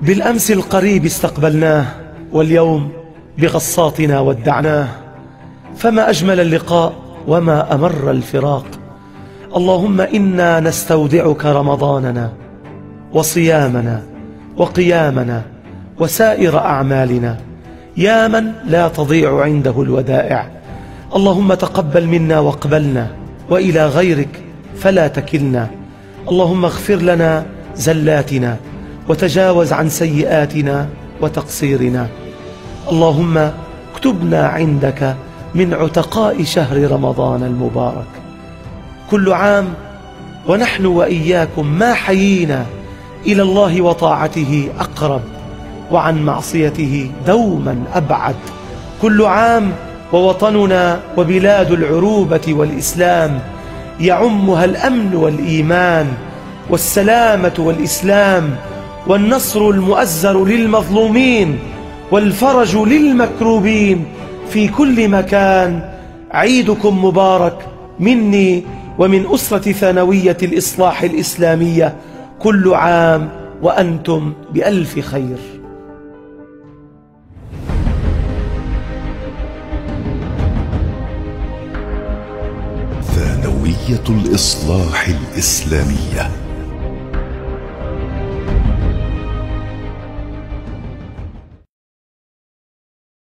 بالأمس القريب استقبلناه، واليوم بغصاتنا ودعناه، فما أجمل اللقاء وما أمر الفراق. اللهم إنا نستودعك رمضاننا وصيامنا وقيامنا وسائر أعمالنا، يا من لا تضيع عنده الودائع. اللهم تقبل منا واقبلنا، وإلى غيرك فلا تكلنا. اللهم اغفر لنا زلاتنا وتجاوز عن سيئاتنا وتقصيرنا. اللهم اكتبنا عندك من عتقاء شهر رمضان المبارك. كل عام ونحن وإياكم ما حيينا إلى الله وطاعته أقرب، وعن معصيته دوما أبعد. كل عام ووطننا وبلاد العروبة والإسلام يعمها الأمن والإيمان والسلامة والإسلام، والنصر المؤزر للمظلومين والفرج للمكروبين في كل مكان. عيدكم مبارك مني ومن أسرة ثانوية الإصلاح الإسلامية، كل عام وأنتم بألف خير. ثانوية الإصلاح الإسلامية.